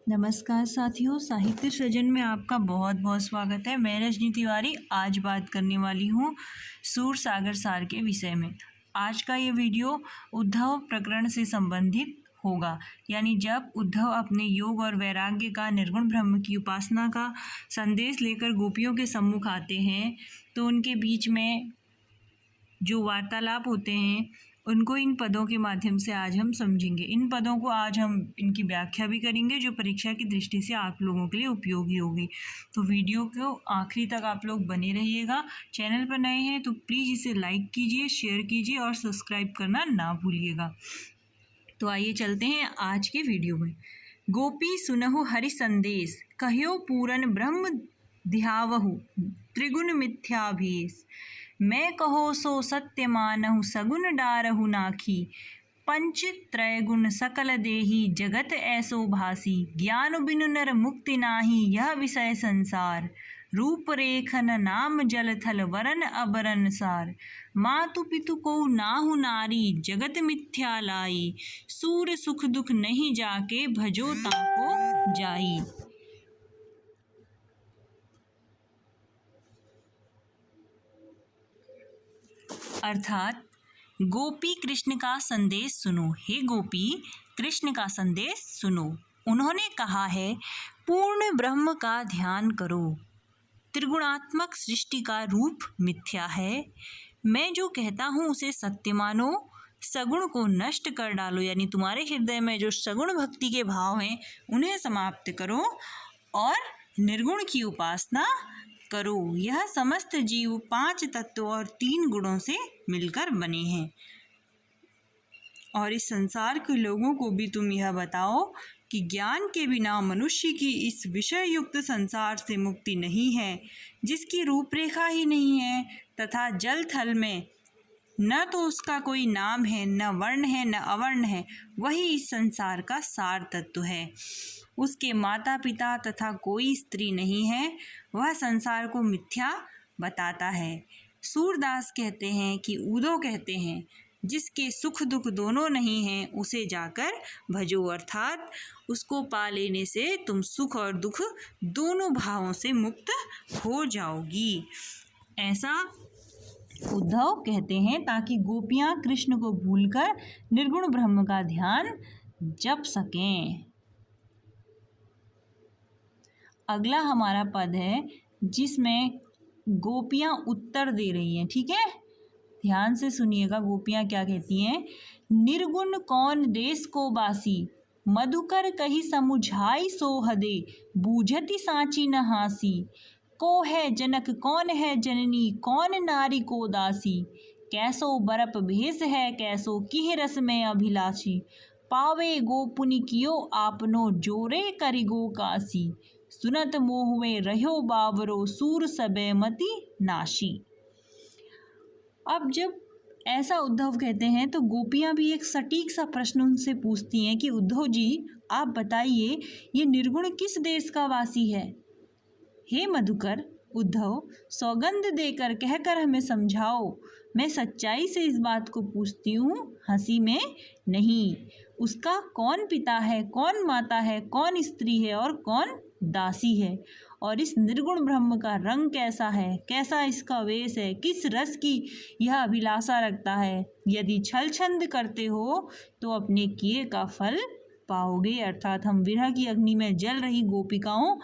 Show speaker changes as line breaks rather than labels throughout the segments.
नमस्कार साथियों, साहित्य सृजन में आपका बहुत बहुत स्वागत है। मैं रजनी तिवारी आज बात करने वाली हूँ सूरसागर सार के विषय में। आज का ये वीडियो उद्धव प्रकरण से संबंधित होगा, यानी जब उद्धव अपने योग और वैराग्य का निर्गुण ब्रह्म की उपासना का संदेश लेकर गोपियों के सम्मुख आते हैं तो उनके बीच में जो वार्तालाप होते हैं उनको इन पदों के माध्यम से आज हम समझेंगे। इन पदों को आज हम इनकी व्याख्या भी करेंगे जो परीक्षा की दृष्टि से आप लोगों के लिए उपयोगी होगी। तो वीडियो को आखिरी तक आप लोग बने रहिएगा। चैनल पर नए हैं तो प्लीज़ इसे लाइक कीजिए, शेयर कीजिए और सब्सक्राइब करना ना भूलिएगा। तो आइए चलते हैं आज के वीडियो में। गोपी सुनहु हरि संदेश, कह्यो पूरन ब्रह्म ध्यावहु त्रिगुण मिथ्याभेस। मैं कहो सो सत्य मानहु सगुन डारहु नाखी। पंच त्रैगुण सकल देही जगत ऐसो भासी। ज्ञान बिनु नर मुक्ति नाही यह विषय संसार। रूप रेखन नाम जल थल वरन अबरन सार। मातु पितु को नाहु नारी जगत मिथ्या लाई। सूर सुख दुख नहीं जाके भजो ताको जाई। अर्थात गोपी कृष्ण का संदेश सुनो। हे गोपी, कृष्ण का संदेश सुनो। उन्होंने कहा है पूर्ण ब्रह्म का ध्यान करो। त्रिगुणात्मक सृष्टि का रूप मिथ्या है। मैं जो कहता हूँ उसे सत्य मानो। सगुण को नष्ट कर डालो, यानी तुम्हारे हृदय में जो सगुण भक्ति के भाव हैं उन्हें समाप्त करो और निर्गुण की उपासना करो। यह समस्त जीव 5 तत्वों और 3 गुणों से मिलकर बने हैं। और इस संसार के लोगों को भी तुम यह बताओ कि ज्ञान के बिना मनुष्य की इस विषय युक्त संसार से मुक्ति नहीं है, जिसकी रूपरेखा ही नहीं है तथा जल थल में न तो उसका कोई नाम है, न वर्ण है, न अवर्ण है, वही इस संसार का सार तत्व है। उसके माता पिता तथा कोई स्त्री नहीं है, वह संसार को मिथ्या बताता है। सूरदास कहते हैं कि उदो कहते हैं जिसके सुख दुख दोनों नहीं हैं उसे जाकर भजो, अर्थात उसको पा लेने से तुम सुख और दुख दोनों भावों से मुक्त हो जाओगी। ऐसा उद्धव कहते हैं ताकि गोपियाँ कृष्ण को भूलकर निर्गुण ब्रह्म का ध्यान जप सकें। अगला हमारा पद है जिसमें गोपियाँ उत्तर दे रही हैं। ठीक है, ध्यान से सुनिएगा। गोपियाँ क्या कहती हैं? निर्गुण कौन देश को बासी। मधुकर कही समुझाई सोहदे। बूझती साची न हासी। को है जनक कौन है जननी, कौन नारी को दासी। कैसो बरप भेष है कैसो किह रस में अभिलाषी। पावे गोपुनि कियो आपनो जोरे करिगो कासी। सुनत मोह में रह्यो बावरो सूर सबे मति नाशी। अब जब ऐसा उद्धव कहते हैं तो गोपियाँ भी एक सटीक सा प्रश्न उनसे पूछती हैं कि उद्धव जी आप बताइए ये निर्गुण किस देश का वासी है। हे मधुकर, उद्धव सौगंध देकर कहकर हमें समझाओ। मैं सच्चाई से इस बात को पूछती हूँ, हंसी में नहीं। उसका कौन पिता है, कौन माता है, कौन स्त्री है और कौन दासी है। और इस निर्गुण ब्रह्म का रंग कैसा है, कैसा इसका वेश है, किस रस की यह अभिलाषा रखता है। यदि छल छंद करते हो तो अपने किए का फल पाओगे। अर्थात हम विरह की अग्नि में जल रही गोपिकाओं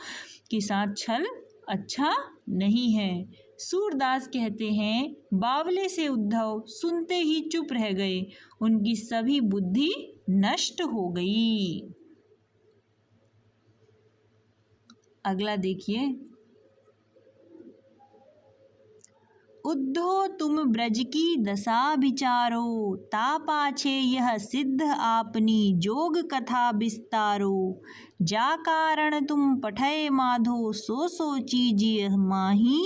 के साथ छल अच्छा नहीं है। सूरदास कहते हैं बावले से उद्धव सुनते ही चुप रह गए। उनकी सभी बुद्धि नष्ट हो गई। अगला देखिए। उद्धो तुम ब्रज की दशा विचारो। ता पाछे यह सिद्ध आपनी जोग कथा विस्तारो। जा कारण तुम पठय माधो सो चीजिए माही।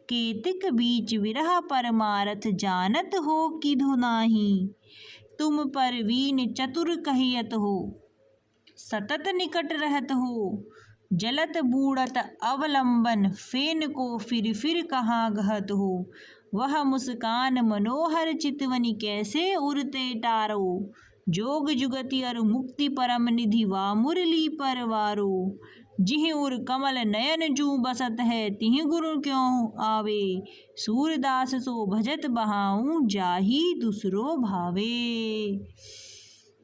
केतिक बीच विरह परमारथ जानत हो किधु नाही। तुम परवीन चतुर कहियत हो सतत निकट रहत हो। जलत बूढ़त अवलंबन फेन को फिर कहाँ गहत हो। वह मुस्कान मनोहर चितवनी कैसे उड़ते टारो। जोग जुगति अरु मुक्ति परम निधि वा मुरली परवारो। जिहि उर कमल नयन जू बसत है तिहि गुरु क्यों आवे। सूरदास सो भजत बहाऊं जाहि दूसरो भावे।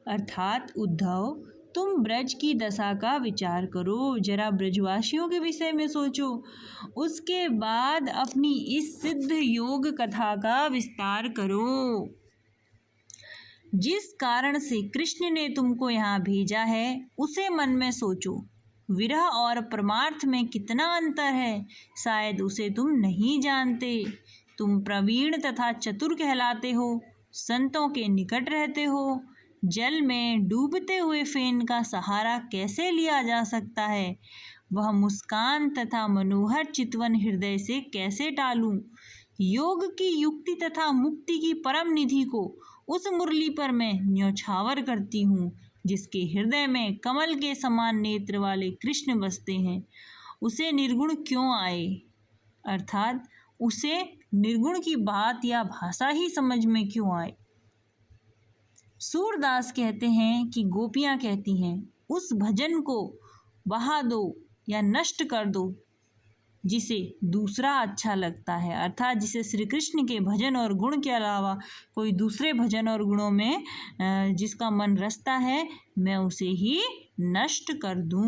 अर्थात उद्धव, तुम ब्रज की दशा का विचार करो, जरा ब्रजवासियों के विषय में सोचो, उसके बाद अपनी इस सिद्ध योग कथा का विस्तार करो। जिस कारण से कृष्ण ने तुमको यहाँ भेजा है उसे मन में सोचो। विरह और परमार्थ में कितना अंतर है, शायद उसे तुम नहीं जानते। तुम प्रवीण तथा चतुर कहलाते हो, संतों के निकट रहते हो। जल में डूबते हुए फेन का सहारा कैसे लिया जा सकता है, वह मुस्कान तथा मनोहर चितवन हृदय से कैसे टालूं। योग की युक्ति तथा मुक्ति की परम निधि को उस मुरली पर मैं न्यौछावर करती हूँ जिसके हृदय में कमल के समान नेत्र वाले कृष्ण बसते हैं। उसे निर्गुण क्यों आए, अर्थात उसे निर्गुण की बात या भाषा ही समझ में क्यों आए। सूरदास कहते हैं कि गोपियाँ कहती हैं, उस भजन को बहा दो या नष्ट कर दो जिसे दूसरा अच्छा लगता है, अर्थात जिसे श्री कृष्ण के भजन और गुण के अलावा कोई दूसरे भजन और गुणों में जिसका मन रचता है, मैं उसे ही नष्ट कर दूं।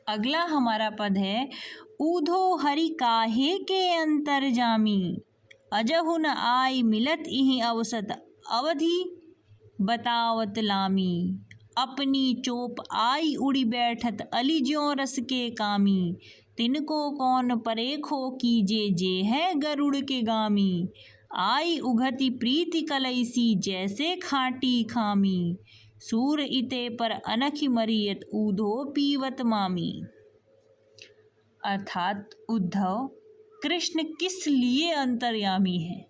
अगला हमारा पद है, ऊधो हरि काहे के अंतर जामी। अजहु न आई मिलत इहि अवसत अवधि बतावत लामी। अपनी चोप आई उड़ी बैठत अली ज्यों रस के कामी। तिनको कौन परेखो कीजे जे है गरुड़ के गामी। आई उघति प्रीति कलैसी जैसे खाटी खामी। सूर इते पर अनखि मरियत ऊधो पीवत मामी। अर्थात उद्धव, कृष्ण किस लिए अंतर्यामी है,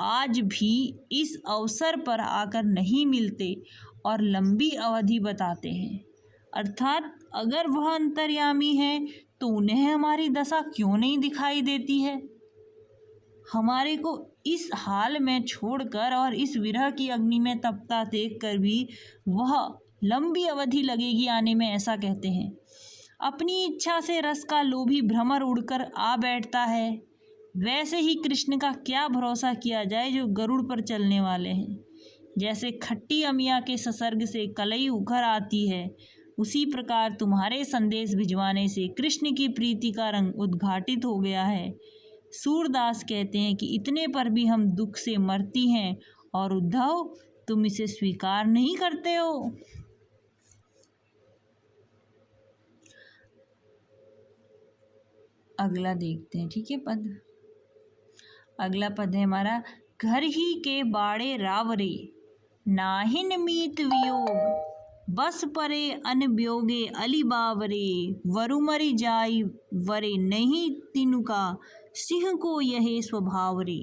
आज भी इस अवसर पर आकर नहीं मिलते और लंबी अवधि बताते हैं। अर्थात अगर वह अंतर्यामी है तो उन्हें हमारी दशा क्यों नहीं दिखाई देती है। हमारे को इस हाल में छोड़कर और इस विरह की अग्नि में तपता देखकर भी वह लंबी अवधि लगेगी आने में, ऐसा कहते हैं। अपनी इच्छा से रस का लोभी भ्रमर उड़कर आ बैठता है। वैसे ही कृष्ण का क्या भरोसा किया जाए जो गरुड़ पर चलने वाले हैं। जैसे खट्टी अमिया के ससर्ग से कलई उभर आती है, उसी प्रकार तुम्हारे संदेश भिजवाने से कृष्ण की प्रीति का रंग उद्घाटित हो गया है। सूरदास कहते हैं कि इतने पर भी हम दुख से मरती हैं और उद्धव तुम इसे स्वीकार नहीं करते हो। अगला देखते हैं, ठीक है पद। अगला पद है हमारा, घर ही के बाड़े रावरे नाहिन मीत वियोग। बस परे अनब्योगे अली बावरे। वरुमरि जाई वरे नहीं तिनुका सिंह को यह स्वभाव रे।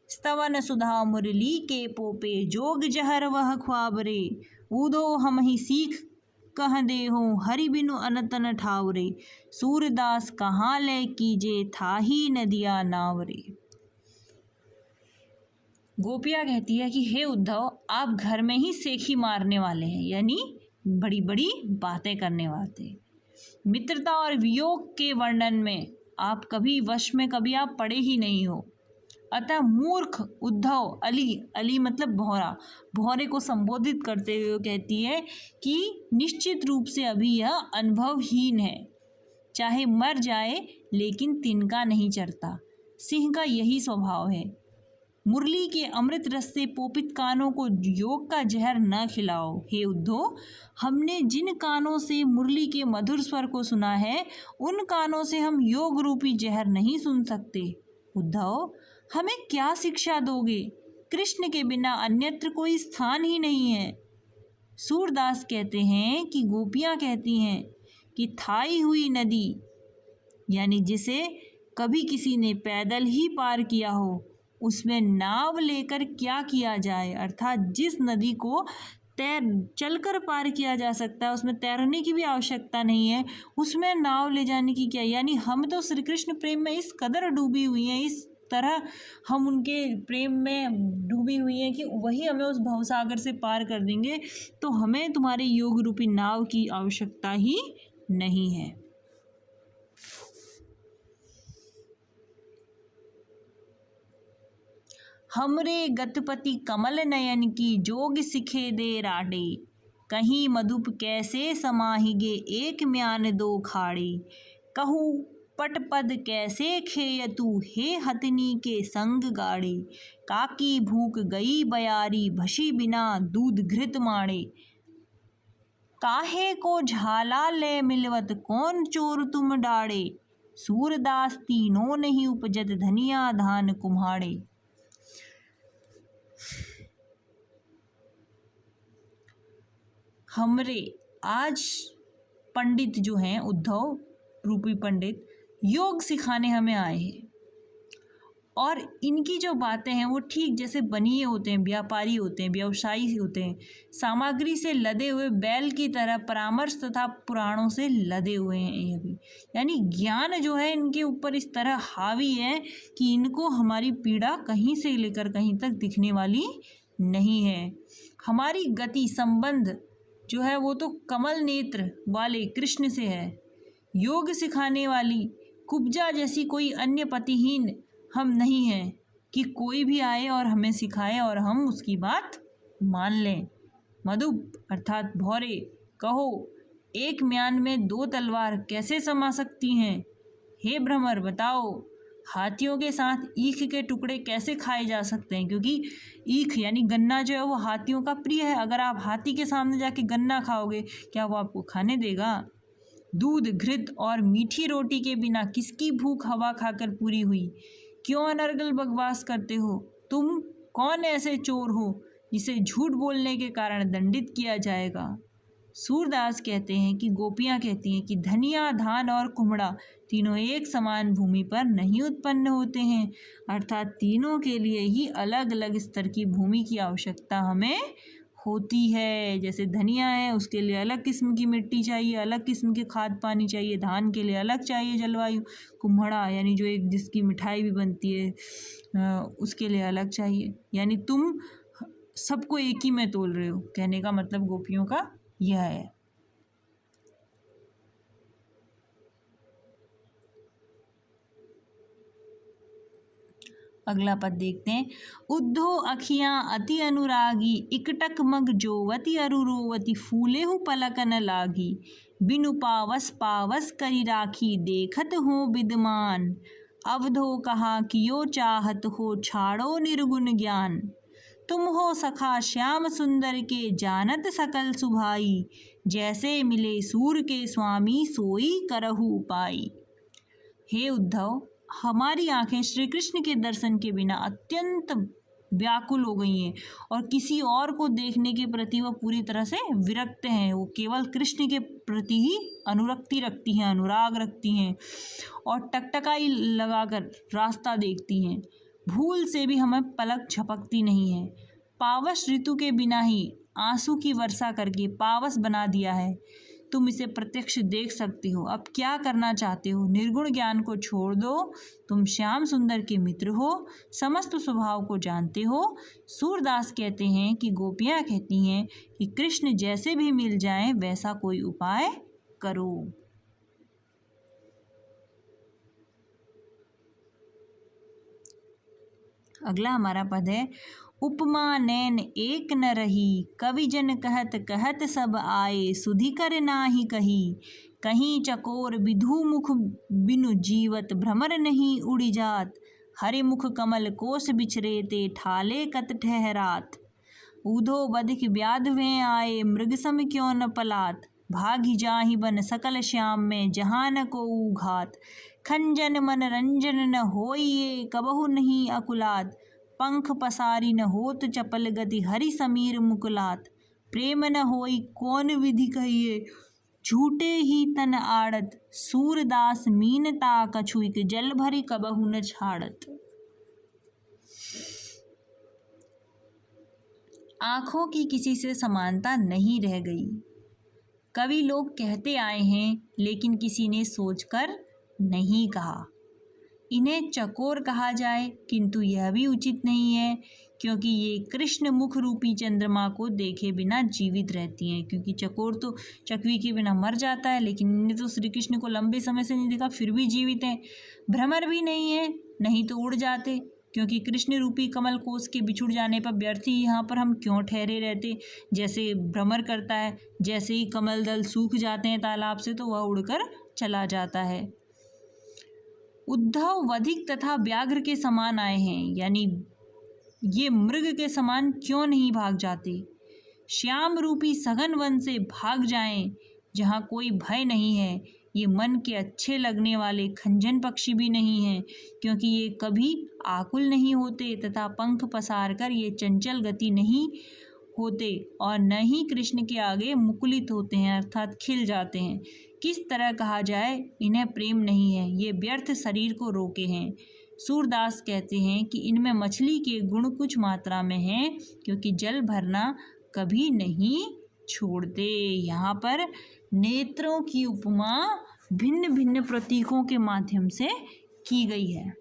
स्तवन सुधा मुरली के पोपे जोग जहर वह ख्वाबरे। ऊधो हम ही सीख कह दे हो हरि बिनु अनतन ठावरे। सूरदास कहाँ ले कीजे था ही नदिया नावरे। गोपिया कहती है कि हे उद्धव, आप घर में ही सेखी मारने वाले हैं, यानी बड़ी बड़ी बातें करने वाले। मित्रता और वियोग के वर्णन में आप कभी वश में कभी आप पड़े ही नहीं हो। अतः मूर्ख उद्धव, अली मतलब भौरा, भौरे को संबोधित करते हुए कहती है कि निश्चित रूप से अभी यह अनुभवहीन है। चाहे मर जाए लेकिन तिनका नहीं चरता। सिंह का यही स्वभाव है। मुरली के अमृत रस से पोपित कानों को योग का जहर न खिलाओ। हे उद्धव, हमने जिन कानों से मुरली के मधुर स्वर को सुना है उन कानों से हम योग रूपी जहर नहीं सुन सकते। उद्धव, हमें क्या शिक्षा दोगे? कृष्ण के बिना अन्यत्र कोई स्थान ही नहीं है। सूरदास कहते हैं कि गोपियाँ कहती हैं कि थाई हुई नदी, यानी जिसे कभी किसी ने पैदल ही पार किया हो, उसमें नाव लेकर क्या किया जाए। अर्थात जिस नदी को चलकर पार किया जा सकता है, उसमें तैरने की भी आवश्यकता नहीं है, उसमें नाव ले जाने की क्या। यानी हम तो श्री कृष्ण प्रेम में इस कदर डूबी हुई हैं, इस तरह हम उनके प्रेम में डूबी हुई हैं कि वही हमें उस भवसागर से पार कर देंगे, तो हमें तुम्हारे योग रूपी नाव की आवश्यकता ही नहीं है। हमरे गतपति कमल नयन की जोग सिखे दे राडे, कहीं मधुप कैसे समाहिगे एक म्यान दो खाड़े, कहूँ पटपद कैसे खेयतु हे हथनी के संग गाड़े, काकी भूख गई बयारी भसी बिना दूध घृत माड़े, काहे को झाला ले मिलवत कौन चोर तुम डाड़े, सूरदास तीनों नहीं उपजत धनिया धान कुम्हाड़े। हमरे आज पंडित जो हैं उद्धव रूपी पंडित योग सिखाने हमें आए हैं, और इनकी जो बातें हैं वो ठीक जैसे बनिए होते हैं, व्यापारी होते हैं, व्यवसायी होते हैं, सामग्री से लदे हुए बैल की तरह परामर्श तथा पुराणों से लदे हुए हैं ये भी। यानी ज्ञान जो है इनके ऊपर इस तरह हावी है कि इनको हमारी पीड़ा कहीं से लेकर कहीं तक दिखने वाली नहीं है। हमारी गति संबंध जो है वो तो कमल नेत्र वाले कृष्ण से है। योग सिखाने वाली कुब्जा जैसी कोई अन्य पतिहीन हम नहीं हैं कि कोई भी आए और हमें सिखाए और हम उसकी बात मान लें। मधुप अर्थात भौरे, कहो एक म्यान में दो तलवार कैसे समा सकती हैं? हे भ्रमर बताओ, हाथियों के साथ ईख के टुकड़े कैसे खाए जा सकते हैं? क्योंकि ईख यानी गन्ना जो है वो हाथियों का प्रिय है। अगर आप हाथी के सामने जाके गन्ना खाओगे, क्या वो आपको खाने देगा? दूध घृत और मीठी रोटी के बिना किसकी भूख हवा खाकर पूरी हुई? क्यों अनर्गल बकवास करते हो? तुम कौन ऐसे चोर हो जिसे झूठ बोलने के कारण दंडित किया जाएगा? सूरदास कहते हैं कि गोपियाँ कहती हैं कि धनिया, धान और कुम्हड़ा तीनों एक समान भूमि पर नहीं उत्पन्न होते हैं, अर्थात तीनों के लिए ही अलग अलग स्तर की भूमि की आवश्यकता हमें होती है। जैसे धनिया है उसके लिए अलग किस्म की मिट्टी चाहिए, अलग किस्म के खाद पानी चाहिए, धान के लिए अलग चाहिए जलवायु, कुम्हड़ा यानी जो एक जिसकी मिठाई भी बनती है उसके लिए अलग चाहिए। यानी तुम सबको एक ही में तोल रहे हो, कहने का मतलब गोपियों का यह है। अगला पद देखते हैं। उद्धो अखियां अति अनुरागी, इकटक मग जोवती अरुरोवती, फूलेहु पलक न लागी, बिनु पावस पावस करी राखी, देखत हो विद्यमान, अवधो कहा कियो चाहत हो, छाड़ो निर्गुण ज्ञान, तुम हो सखा श्याम सुंदर के, जानत सकल सुभाई, जैसे मिले सूर के स्वामी, सोई करहु उपाई। हे उद्धव, हमारी आंखें श्री कृष्ण के दर्शन के बिना अत्यंत व्याकुल हो गई हैं और किसी और को देखने के प्रति वह पूरी तरह से विरक्त हैं। वो केवल कृष्ण के प्रति ही अनुरक्ति रखती हैं, अनुराग रखती हैं और टकटकाई लगाकर रास्ता देखती हैं। भूल से भी हमें पलक झपकती नहीं है। पावस ऋतु के बिना ही आंसू की वर्षा करके पावस बना दिया है। तुम इसे प्रत्यक्ष देख सकते हो। अब क्या करना चाहते हो? निर्गुण ज्ञान को छोड़ दो। तुम श्याम सुंदर के मित्र हो, समस्त स्वभाव को जानते हो। सूरदास कहते हैं कि गोपियाँ कहती हैं कि कृष्ण जैसे भी मिल जाएं वैसा कोई उपाय करो। अगला हमारा पद है। उपमा नैन एक न रही, कवि जन कहत कहत सब आए, सुधि कर नाही कही, कहीं चकोर विधु मुख बिनु जीवत, भ्रमर नहीं उड़ी जात, हरे मुख कमल कोस बिछरे ते, ठाले कत ठहरात, ऊधो बधिक व्याध में आए, मृग सम क्यों न पलात, भागी जाहि बन सकल श्याम में, जहाँ न को घात, खंजन मन रंजन न होइए, कबहु नहीं अकुलात, पंख पसारी न होत चपल गति, हरि समीर मुकुलात, प्रेम न होई कौन विधि कहिए, झूठे ही तन आड़त, सूरदास मीनता कछुइक, जल भरी कबहु न छाड़त। आँखों की किसी से समानता नहीं रह गई। कवि लोग कहते आए हैं लेकिन किसी ने सोचकर नहीं कहा। इन्हें चकोर कहा जाए, किंतु यह भी उचित नहीं है, क्योंकि ये कृष्ण मुख रूपी चंद्रमा को देखे बिना जीवित रहती हैं। क्योंकि चकोर तो चकवी के बिना मर जाता है, लेकिन इन्हें तो श्री कृष्ण को लंबे समय से नहीं देखा, फिर भी जीवित हैं। भ्रमर भी नहीं है, नहीं तो उड़ जाते, क्योंकि कृष्ण रूपी कमल कोष के बिछुड़ जाने पर व्यर्थ ही यहाँ पर हम क्यों ठहरे रहते। जैसे भ्रमर करता है, जैसे ही कमल दल सूख जाते हैं तालाब से, तो वह उड़कर चला जाता है। उद्धव वधिक तथा व्याघ्र के समान आए हैं, यानी ये मृग के समान क्यों नहीं भाग जाते। श्याम रूपी सघन वन से भाग जाएं, जहाँ कोई भय नहीं है। ये मन के अच्छे लगने वाले खंजन पक्षी भी नहीं हैं, क्योंकि ये कभी आकुल नहीं होते तथा पंख पसार कर ये चंचल गति नहीं होते, और न ही कृष्ण के आगे मुकुलित होते हैं, अर्थात खिल जाते हैं। किस तरह कहा जाए, इन्हें प्रेम नहीं है, ये व्यर्थ शरीर को रोके हैं। सूरदास कहते हैं कि इनमें मछली के गुण कुछ मात्रा में हैं, क्योंकि जल भरना कभी नहीं छोड़ते। यहाँ पर नेत्रों की उपमा भिन्न भिन्न प्रतीकों के माध्यम से की गई है।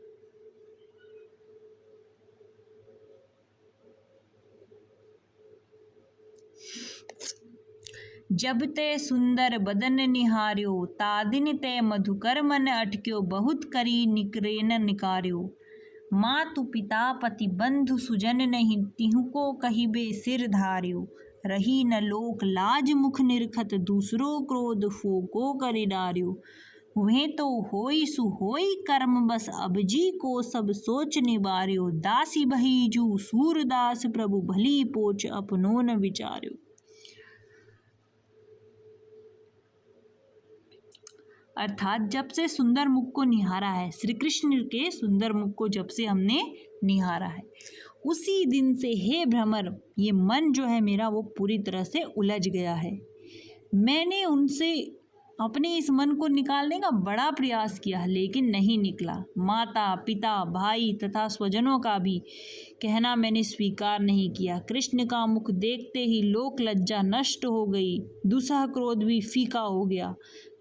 जब ते सुंदर बदन निहार्यो, तादिन ते मधुकर मन अटक्यो, बहुत करी निकरेन निकार्यो। मातु पिता पति बंधु सुजन नहीं, तिहु को कहिबे सिर धार्यो। रही न लोक लाज मुख निरखत, दूसरो क्रोध फोको करि डार्यो। वह तो होई सु होई कर्म बस, अब जी को सब सोच निबार्यो। दासी बहीजू सूरदास प्रभु, भली पोच अपनो न विचार्यो। अर्थात जब से सुंदर मुख को निहारा है, श्री कृष्ण के सुंदर मुख को जब से हमने निहारा है, उसी दिन से हे भ्रमर, ये मन जो है मेरा वो पूरी तरह से उलझ गया है। मैंने उनसे अपने इस मन को निकालने का बड़ा प्रयास किया, लेकिन नहीं निकला। माता पिता भाई तथा स्वजनों का भी कहना मैंने स्वीकार नहीं किया। कृष्ण का मुख देखते ही लोक लज्जा नष्ट हो गई, दुसह क्रोध भी फीका हो गया।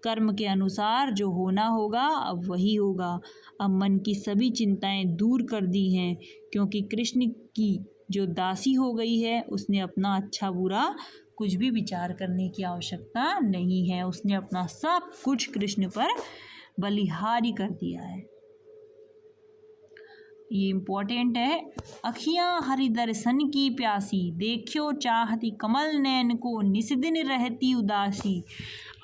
कर्म के अनुसार जो होना होगा अब वही होगा। अब मन की सभी चिंताएं दूर कर दी हैं, क्योंकि कृष्ण की जो दासी हो गई है, उसने अपना अच्छा बुरा कुछ भी विचार करने की आवश्यकता नहीं है। उसने अपना सब कुछ कृष्ण पर बलिहारी कर दिया है। ये इम्पोर्टेंट है। अखियां हरि दर्शन की प्यासी, देखियो चाहती कमल नैन को, निस्दिन रहती उदासी।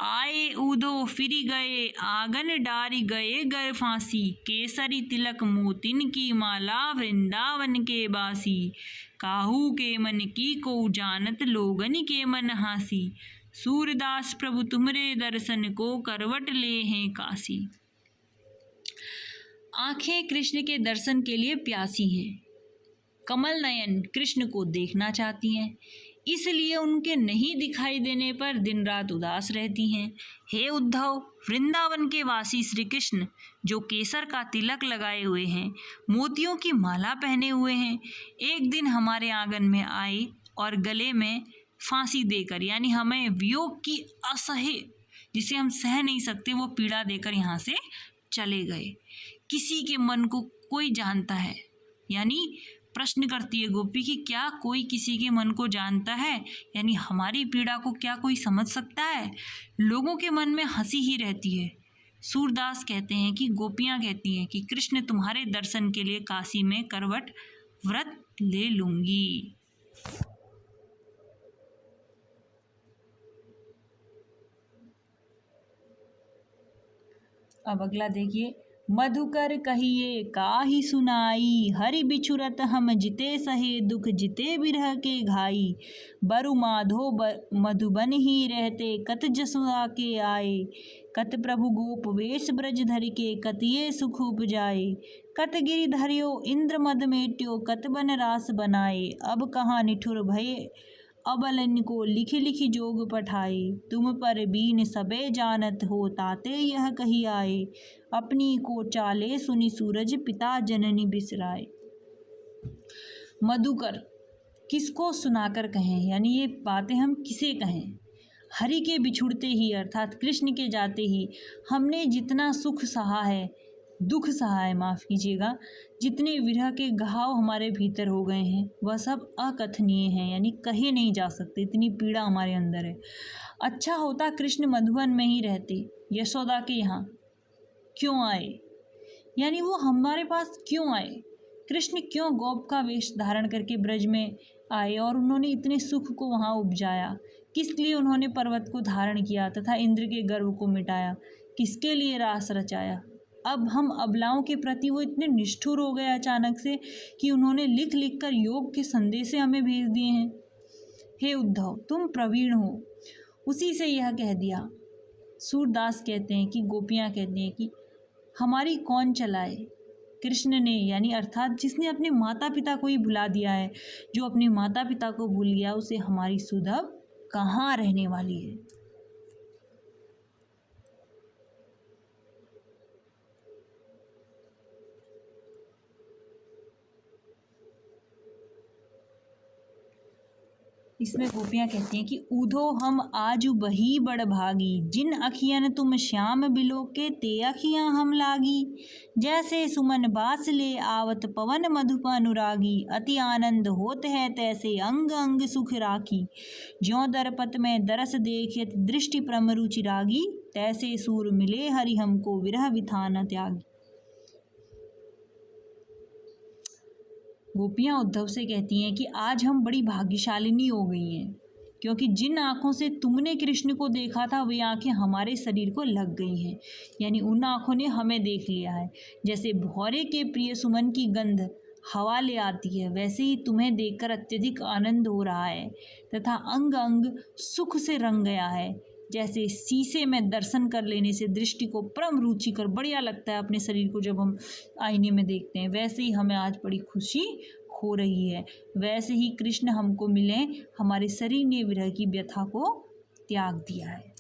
आए ऊधो फिरी गए, आंगन डारी गए गर फांसी। केसरी तिलक मोतिन की माला, वृंदावन के बासी। काहू के मन की को जानत, लोगन के मन हासी। सूरदास प्रभु तुमरे दर्शन को, करवट ले हैं काशी। आंखें कृष्ण के दर्शन के लिए प्यासी हैं। कमल नयन कृष्ण को देखना चाहती हैं, इसलिए उनके नहीं दिखाई देने पर दिन रात उदास रहती हैं। हे उद्धव, वृंदावन के वासी श्री कृष्ण जो केसर का तिलक लगाए हुए हैं, मोतियों की माला पहने हुए हैं, एक दिन हमारे आंगन में आए और गले में फांसी देकर, यानी हमें वियोग की असह्य, जिसे हम सह नहीं सकते, वो पीड़ा देकर यहाँ से चले गए। किसी के मन को कोई जानता है, यानी प्रश्न करती है गोपी कि क्या कोई किसी के मन को जानता है, यानी हमारी पीड़ा को क्या कोई समझ सकता है। लोगों के मन में हंसी ही रहती है। सूरदास कहते हैं कि गोपियाँ कहती हैं कि कृष्ण तुम्हारे दर्शन के लिए काशी में करवट व्रत ले लूंगी। अब अगला देखिए। मधुकर कहिए काहि सुनाई, हरि बिछुरत हम जिते सहे, दुख जिते बिरह के घाई। बरु माधो मधुबन ही रहते, कत जसुआ के आए। कत प्रभु गोप वेश ब्रज धरि के, कतिये सुख उपजाए। कत गिरि धरियो इंद्र मद मेट्यो, कत बन रास बनाए। अब कहाँ निठुर भये अबलन को, लिखि लिखि जोग पठाए। तुम पर बीन सबे जानत हो, ताते यह कही आए। अपनी को चाले सुनी सूरज, पिता जननी बिसराए। मधुकर किसको सुनाकर कहें, यानी ये बातें हम किसे कहें। हरि के बिछुड़ते ही, अर्थात कृष्ण के जाते ही हमने जितना सुख सहा है, दुख सहा है, माफ़ कीजिएगा, जितने विरह के घाव हमारे भीतर हो गए हैं वह सब अकथनीय हैं, यानी कहे नहीं जा सकते, इतनी पीड़ा हमारे अंदर है। अच्छा होता कृष्ण मधुवन में ही रहते, यशोदा के यहाँ क्यों आए, यानी वो हमारे पास क्यों आए, कृष्ण क्यों गोप का वेश धारण करके ब्रज में आए और उन्होंने इतने सुख को वहाँ उपजाया, किस लिए उन्होंने पर्वत को धारण किया तथा इंद्र के गर्व को मिटाया, किसके लिए रास रचाया। अब हम अबलाओं के प्रति वो इतने निष्ठुर हो गए अचानक से कि उन्होंने लिख लिख कर योग के संदेश हमें भेज दिए हैं। हे उद्धव, तुम प्रवीण हो, उसी से यह कह दिया। सूरदास कहते हैं कि गोपियाँ कहती हैं कि हमारी कौन चलाए, कृष्ण ने, यानी अर्थात जिसने अपने माता पिता को ही भुला दिया है, जो अपने माता पिता को भूल गया उसे हमारी सुध अब कहाँ रहने वाली है। इसमें गोपियाँ कहती हैं कि ऊधो हम आजु बही बड़ भागी, जिन अखियन तुम श्याम बिलो के ते अखियाँ हम लागी। जैसे सुमन बास ले आवत पवन मधुप अनुरागी, अति आनंद होत है तैसे अंग अंग सुख राखी। ज्यों दरपत में दरस देखत दृष्टि प्रम रुचि रागी, तैसे सूर मिले हरि हमको विरह विथा न त्यागी। गोपियाँ उद्धव से कहती हैं कि आज हम बड़ी भाग्यशालिनी हो गई हैं, क्योंकि जिन आँखों से तुमने कृष्ण को देखा था वे आँखें हमारे शरीर को लग गई हैं, यानी उन आँखों ने हमें देख लिया है। जैसे भौरे के प्रिय सुमन की गंध हवा ले आती है, वैसे ही तुम्हें देखकर अत्यधिक आनंद हो रहा है तथा अंग अंग सुख से रंग गया है। जैसे शीशे में दर्शन कर लेने से दृष्टि को परम रुचिकर बढ़िया लगता है अपने शरीर को जब हम आईने में देखते हैं, वैसे ही हमें आज बड़ी खुशी हो रही है। वैसे ही कृष्ण हमको मिले, हमारे शरीर ने विरह की व्यथा को त्याग दिया है।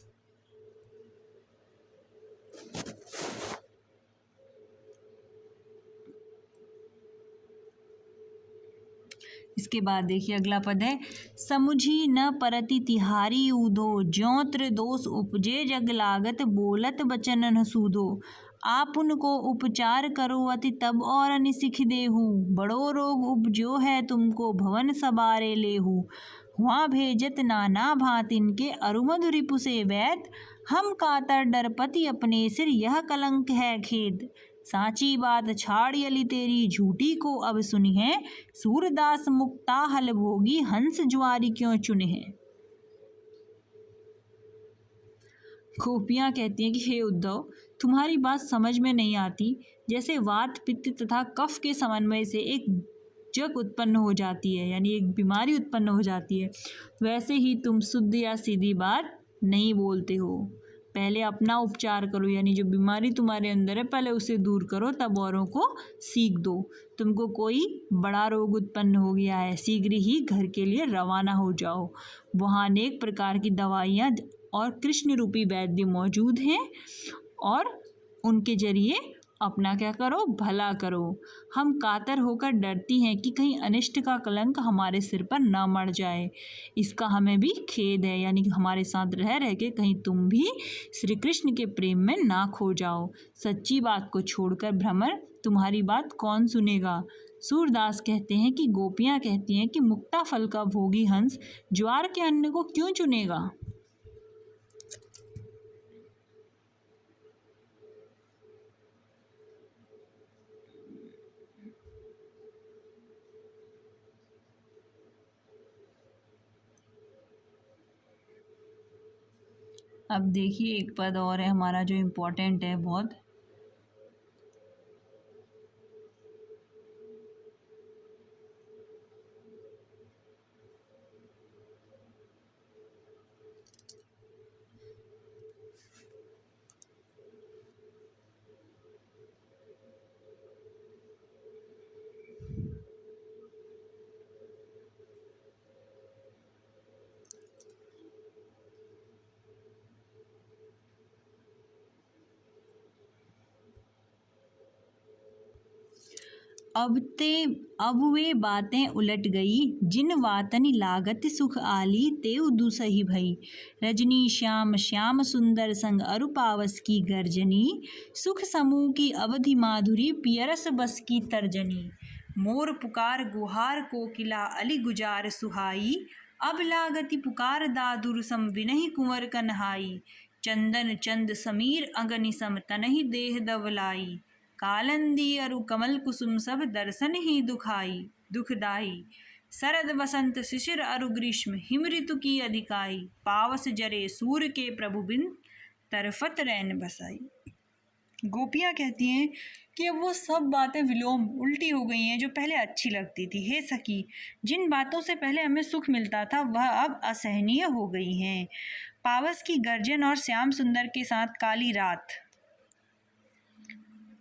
इसके बाद देखिए अगला पद है, समुझी न परति तिहारी ऊधो, ज्यों त्रिदोष उपजे जग लागत, बोलत बचन न सूधो। आप उनको उपचार करो अति तब और निसिख देहू, बड़ो रोग उपजो है तुमको भवन सबारे लेहू। हुआ भेजत नाना भांति इनके अरुमधु रिपु से वैत, हम कातर डरपति अपने सिर यह कलंक है खेद। साची बात छाड़ यली तेरी झूठी को अब सुनी है, सूरदास मुक्ता हल भोगी हंस ज्वारी क्यों चुने हैं। गोपियाँ कहती हैं कि हे उद्धव, तुम्हारी बात समझ में नहीं आती। जैसे वात पित्त तथा कफ के समन्वय से एक जग उत्पन्न हो जाती है, यानी एक बीमारी उत्पन्न हो जाती है, वैसे ही तुम शुद्ध या सीधी बात नहीं बोलते हो। पहले अपना उपचार करो, यानी जो बीमारी तुम्हारे अंदर है पहले उसे दूर करो, तब औरों को सीख दो। तुमको कोई बड़ा रोग उत्पन्न हो गया है, शीघ्र ही घर के लिए रवाना हो जाओ। वहाँ अनेक प्रकार की दवाइयाँ और कृष्ण रूपी वैद्य मौजूद हैं और उनके जरिए अपना क्या करो, भला करो। हम कातर होकर डरती हैं कि कहीं अनिष्ट का कलंक हमारे सिर पर न मर जाए, इसका हमें भी खेद है, यानी कि हमारे साथ रह रह के कहीं तुम भी श्री कृष्ण के प्रेम में ना खो जाओ। सच्ची बात को छोड़कर भ्रमर, तुम्हारी बात कौन सुनेगा। सूरदास कहते हैं कि गोपियाँ कहती हैं कि मुक्ता फल का भोगी हंस ज्वार के अन्न को क्यों चुनेगा। अब देखिए एक पद और है हमारा जो इम्पोर्टेंट है बहुत, अब वे बातें उलट गई, जिन वातनि लागत सुख आली, तेउ दुसहि भई। रजनी श्याम श्याम सुंदर संग अरु पावस की गर्जनी, सुख समूह की अवधि माधुरी, पियरस बस की तर्जनी। मोर पुकार गुहार कोकिला, अली गुजार सुहाई, अब लागति पुकार दादुर सम, विनहि कुंवर कन्हाई। चंदन चंद समीर अगनि सम, तनहि देह दवलाई। कालंदी अरु कमल कुसुम, सब दर्शन ही दुखदाई। शरद वसंत शिशिर अरु ग्रीष्म, हिम ऋतु की अधिकाई। पावस जरे सूर के प्रभु बिन, तरफत रैन बसाई। गोपियाँ कहती हैं कि अब वो सब बातें विलोम उल्टी हो गई हैं जो पहले अच्छी लगती थी। हे सखी, जिन बातों से पहले हमें सुख मिलता था वह अब असहनीय हो गई हैं। पावस की गर्जन और श्याम सुंदर के साथ काली रात,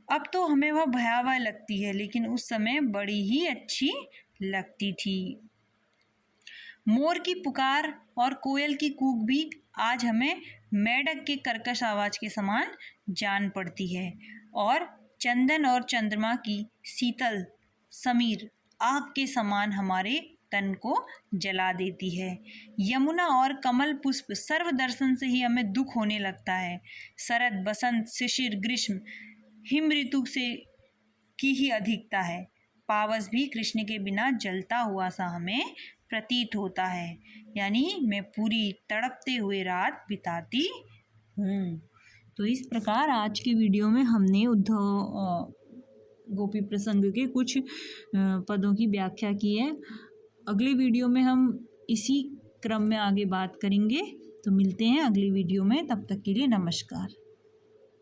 अब तो हमें वह भयावह लगती है, लेकिन उस समय बड़ी ही अच्छी लगती थी। मोर की पुकार और कोयल की कूक भी आज हमें मेढक के कर्कश आवाज के समान जान पड़ती है। और चंदन और चंद्रमा की शीतल समीर आग के समान हमारे तन को जला देती है। यमुना और कमल पुष्प सर्व दर्शन से ही हमें दुख होने लगता है। शरद बसंत शिशिर ग्रीष्म हिम ऋतु से की ही अधिकता है। पावस भी कृष्ण के बिना जलता हुआ सा हमें प्रतीत होता है, यानी मैं पूरी तड़पते हुए रात बिताती हूँ। तो इस प्रकार आज के वीडियो में हमने उद्धव गोपी प्रसंग के कुछ पदों की व्याख्या की है। अगले वीडियो में हम इसी क्रम में आगे बात करेंगे। तो मिलते हैं अगली वीडियो में, तब तक के लिए नमस्कार।